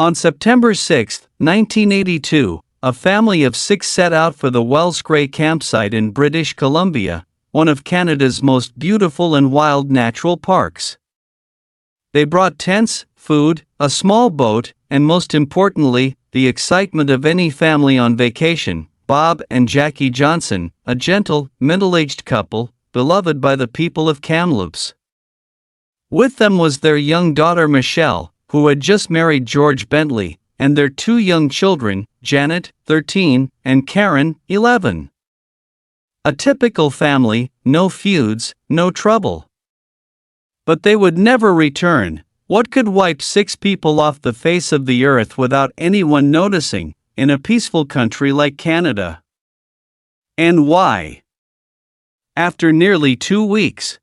On September 6, 1982, a family of 6 set out for the Wells Gray campsite in British Columbia, one of Canada's most beautiful and wild natural parks. They brought tents, food, a small boat, and most importantly, the excitement of any family on vacation. Bob and Jackie Johnson, a gentle, middle-aged couple, beloved by the people of Kamloops. With them was their young daughter Michelle, who had just married George Bentley, and their 2 young children, Janet, 13, and Karen, 11. A typical family, no feuds, no trouble. But they would never return. What could wipe 6 people off the face of the earth without anyone noticing, in a peaceful country like Canada? And why? After nearly 2 weeks,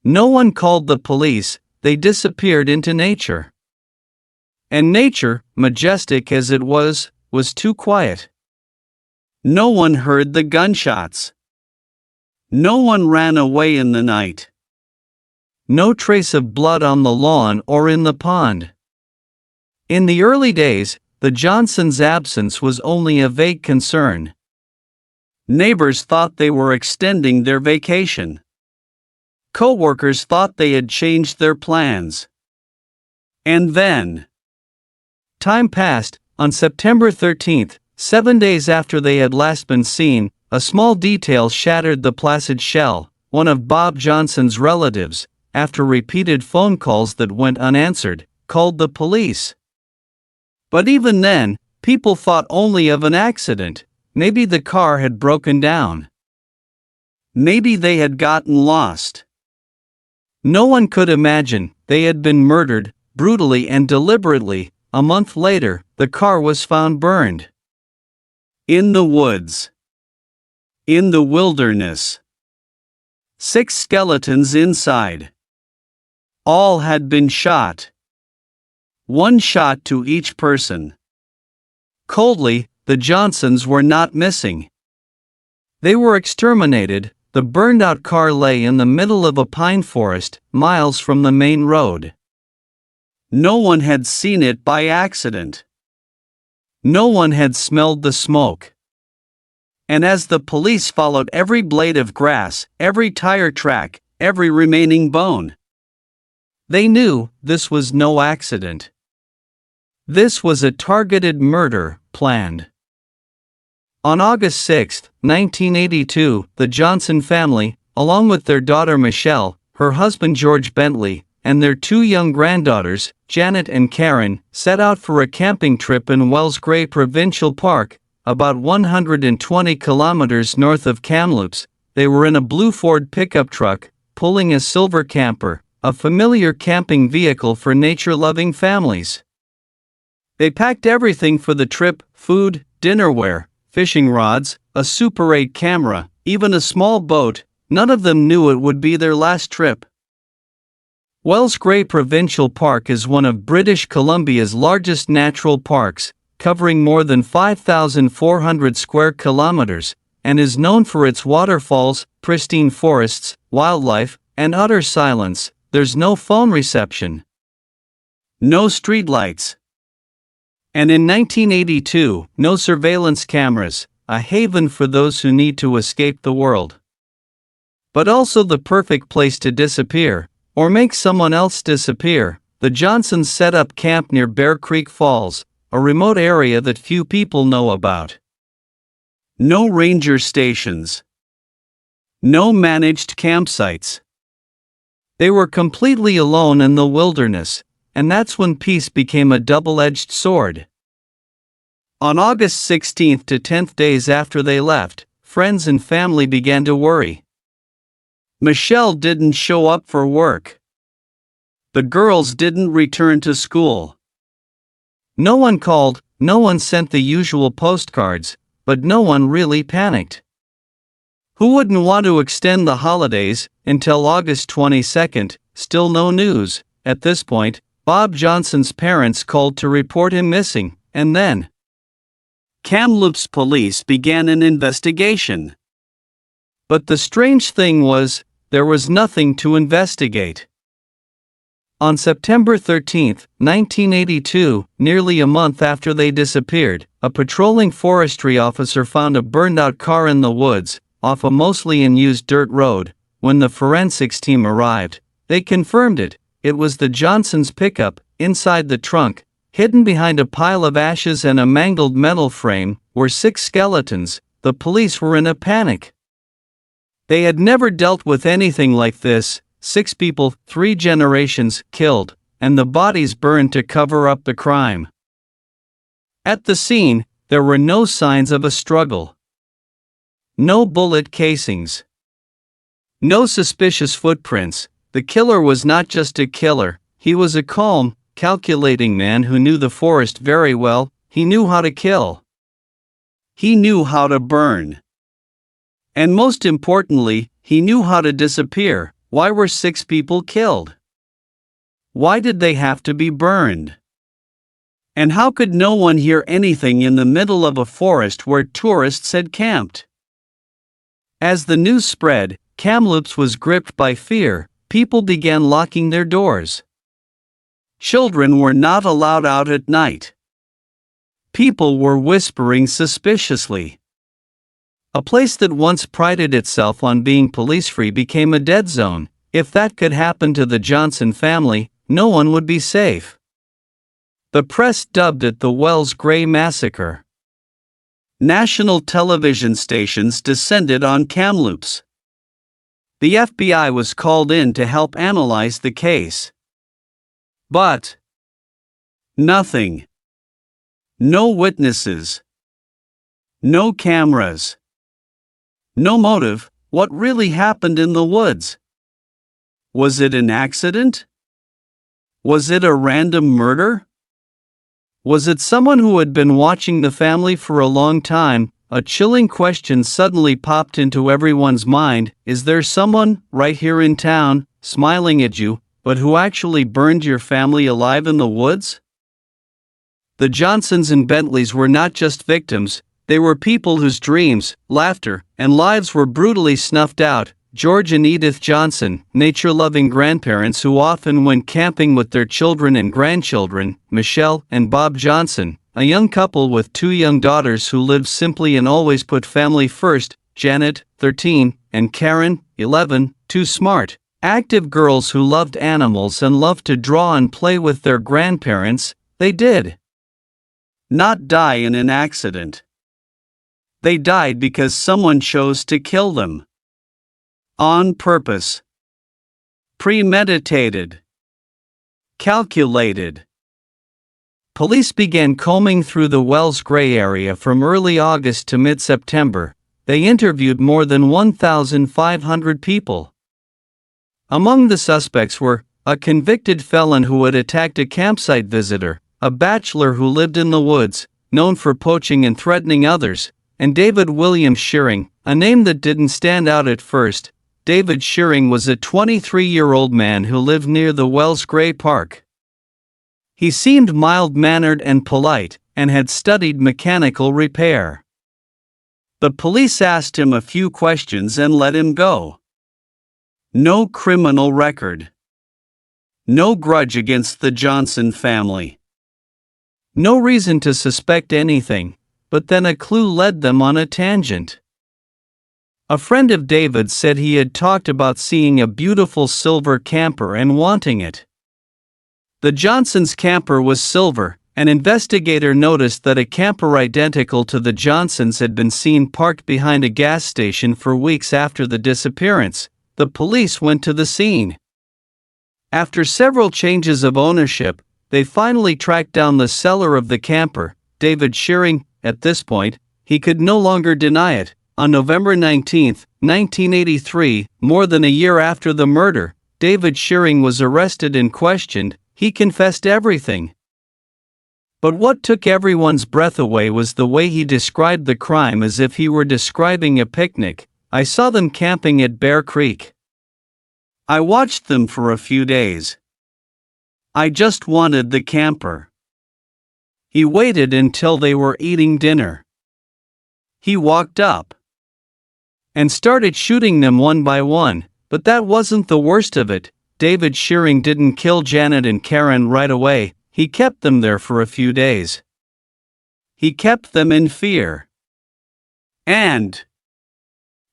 no one called the police. They disappeared into nature. And nature, majestic as it was too quiet. No one heard the gunshots. No one ran away in the night. No trace of blood on the lawn or in the pond. In the early days, the Johnsons' absence was only a vague concern. Neighbors thought they were extending their vacation. Co-workers thought they had changed their plans. And then, time passed. On September 13, 7 days after they had last been seen, a small detail shattered the placid shell. One of Bob Johnson's relatives, after repeated phone calls that went unanswered, called the police. But even then, people thought only of an accident. Maybe the car had broken down. Maybe they had gotten lost. No one could imagine they had been murdered, brutally and deliberately. A month later, the car was found burned. In the woods. In the wilderness. 6 skeletons inside. All had been shot. 1 shot to each person. Coldly, the Johnsons were not missing. They were exterminated. The burned-out car lay in the middle of a pine forest, miles from the main road. No one had seen it by accident. No one had smelled the smoke. And as the police followed every blade of grass, every tire track, every remaining bone, they knew this was no accident. This was a targeted murder, planned. On August 6, 1982, the Johnson family, along with their daughter Michelle, her husband George Bentley, and their 2 young granddaughters, Janet and Karen, set out for a camping trip in Wells Gray Provincial Park, about 120 kilometers north of Kamloops. They were in a blue Ford pickup truck, pulling a silver camper, a familiar camping vehicle for nature-loving families. They packed everything for the trip: food, dinnerware, fishing rods, a Super 8 camera, even a small boat. None of them knew it would be their last trip. Wells Gray Provincial Park is one of British Columbia's largest natural parks, covering more than 5,400 square kilometers, and is known for its waterfalls, pristine forests, wildlife, and utter silence. There's no phone reception. No streetlights. And in 1982, no surveillance cameras, a haven for those who need to escape the world. But also the perfect place to disappear, or make someone else disappear. The Johnsons set up camp near Bear Creek Falls, a remote area that few people know about. No ranger stations. No managed campsites. They were completely alone in the wilderness, and that's when peace became a double-edged sword. On August 16th to 10th, days after they left, friends and family began to worry. Michelle didn't show up for work. The girls didn't return to school. No one called, no one sent the usual postcards, but no one really panicked. Who wouldn't want to extend the holidays until August 22nd? Still no news. At this point, Bob Johnson's parents called to report him missing, and then Kamloops police began an investigation. But the strange thing was, there was nothing to investigate. On September 13, 1982, nearly a month after they disappeared, a patrolling forestry officer found a burned-out car in the woods, off a mostly unused dirt road. When the forensics team arrived, they confirmed it. It was the Johnsons' pickup. Inside the trunk, hidden behind a pile of ashes and a mangled metal frame, were 6 skeletons. The police were in a panic. They had never dealt with anything like this. 6 people, 3 generations, killed, and the bodies burned to cover up the crime. At the scene, there were no signs of a struggle. No bullet casings. No suspicious footprints. The killer was not just a killer, he was a calm, calculating man who knew the forest very well. He knew how to kill. He knew how to burn. And most importantly, he knew how to disappear. Why were 6 people killed? Why did they have to be burned? And how could no one hear anything in the middle of a forest where tourists had camped? As the news spread, Kamloops was gripped by fear. People began locking their doors. Children were not allowed out at night. People were whispering suspiciously. A place that once prided itself on being police-free became a dead zone. If that could happen to the Johnson family, no one would be safe. The press dubbed it the Wells Gray Massacre. National television stations descended on Kamloops. The FBI was called in to help analyze the case. But nothing. No witnesses. No cameras. No motive. What really happened in the woods? Was it an accident? Was it a random murder? Was it someone who had been watching the family for a long time? A chilling question suddenly popped into everyone's mind. Is there someone, right here in town, smiling at you, but who actually burned your family alive in the woods? The Johnsons and Bentleys were not just victims, they were people whose dreams, laughter, and lives were brutally snuffed out. George and Edith Johnson, nature-loving grandparents who often went camping with their children and grandchildren. Michelle and Bob Johnson, a young couple with 2 young daughters who lived simply and always put family first. Janet, 13, and Karen, 11, 2 smart, active girls who loved animals and loved to draw and play with their grandparents. They did not die in an accident. They died because someone chose to kill them. On purpose. Premeditated. Calculated. Police began combing through the Wells Gray area from early August to mid-September. They interviewed more than 1,500 people. Among the suspects were a convicted felon who had attacked a campsite visitor, a bachelor who lived in the woods, known for poaching and threatening others, and David William Shearing, a name that didn't stand out at first. David Shearing was a 23-year-old man who lived near the Wells Gray Park. He seemed mild-mannered and polite, and had studied mechanical repair. The police asked him a few questions and let him go. No criminal record. No grudge against the Johnson family. No reason to suspect anything, but then a clue led them on a tangent. A friend of David's said he had talked about seeing a beautiful silver camper and wanting it. The Johnsons' camper was silver. An investigator noticed that a camper identical to the Johnsons had been seen parked behind a gas station for weeks after the disappearance. The police went to the scene. After several changes of ownership, they finally tracked down the seller of the camper, David Shearing. At this point, he could no longer deny it. On November 19, 1983, more than a year after the murder, David Shearing was arrested and questioned. He confessed everything. But what took everyone's breath away was the way he described the crime as if he were describing a picnic. I saw them camping at Bear Creek. I watched them for a few days. I just wanted the camper. He waited until they were eating dinner. He walked up and started shooting them one by one, but that wasn't the worst of it. David Shearing didn't kill Janet and Karen right away, he kept them there for a few days. He kept them in fear. And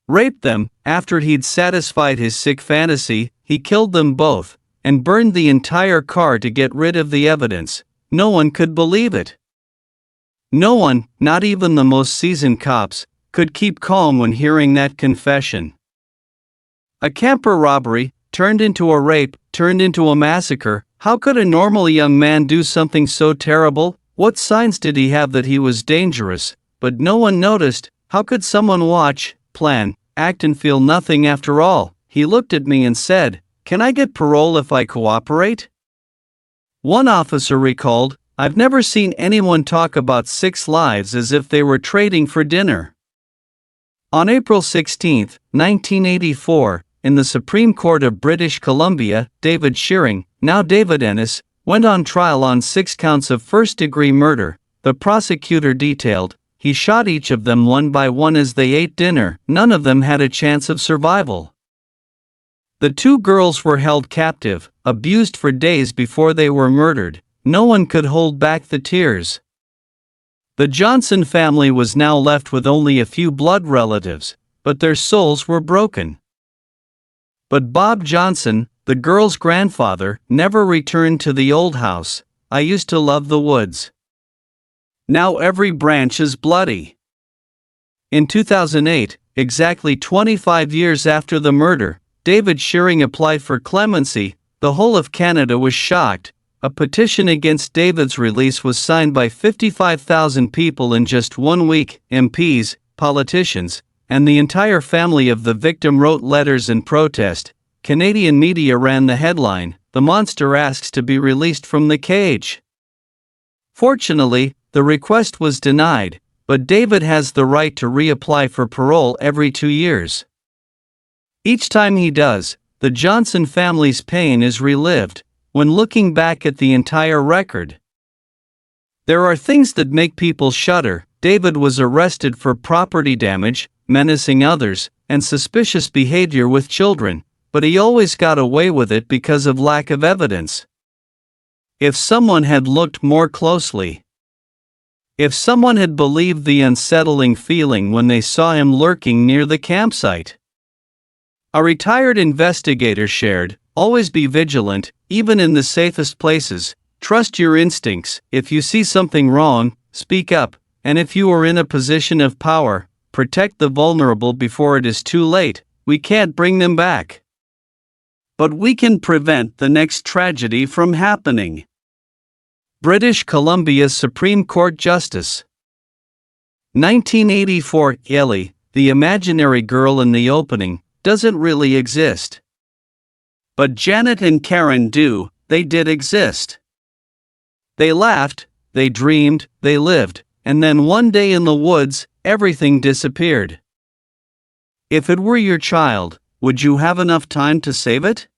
raped them. After he'd satisfied his sick fantasy, he killed them both, and burned the entire car to get rid of the evidence. No one could believe it. No one, not even the most seasoned cops, could keep calm when hearing that confession. A camper robbery, turned into a rape, turned into a massacre. How could a normal young man do something so terrible? What signs did he have that he was dangerous? But no one noticed. How could someone watch, plan, act and feel nothing after all? He looked at me and said, "Can I get parole if I cooperate?" One officer recalled, "I've never seen anyone talk about 6 lives as if they were trading for dinner." On April 16, 1984, in the Supreme Court of British Columbia, David Shearing, now David Ennis, went on trial on 6 counts of first-degree murder. The prosecutor detailed, he shot each of them one by one as they ate dinner. None of them had a chance of survival. The 2 girls were held captive, abused for days before they were murdered. No one could hold back the tears. The Johnson family was now left with only a few blood relatives, but their souls were broken. But Bob Johnson, the girls' grandfather, never returned to the old house. "I used to love the woods. Now every branch is bloody." In 2008, exactly 25 years after the murder, David Shearing applied for clemency. The whole of Canada was shocked. A petition against David's release was signed by 55,000 people in just 1 week. MPs, politicians, and the entire family of the victim wrote letters in protest. Canadian media ran the headline, "The monster asks to be released from the cage." Fortunately, the request was denied, but David has the right to reapply for parole every 2 years. Each time he does, the Johnson family's pain is relived. When looking back at the entire record, there are things that make people shudder. David was arrested for property damage, menacing others, and suspicious behavior with children, but he always got away with it because of lack of evidence. If someone had looked more closely, if someone had believed the unsettling feeling when they saw him lurking near the campsite. A retired investigator shared, "Always be vigilant, even in the safest places. Trust your instincts. If you see something wrong, speak up. And if you are in a position of power, protect the vulnerable before it is too late. We can't bring them back, but we can prevent the next tragedy from happening." British Columbia's Supreme Court Justice. 1984. Ellie, the imaginary girl in the opening, doesn't really exist. But Janet and Karen do. They did exist. They laughed, they dreamed, they lived, and then one day in the woods, everything disappeared. If it were your child, would you have enough time to save it?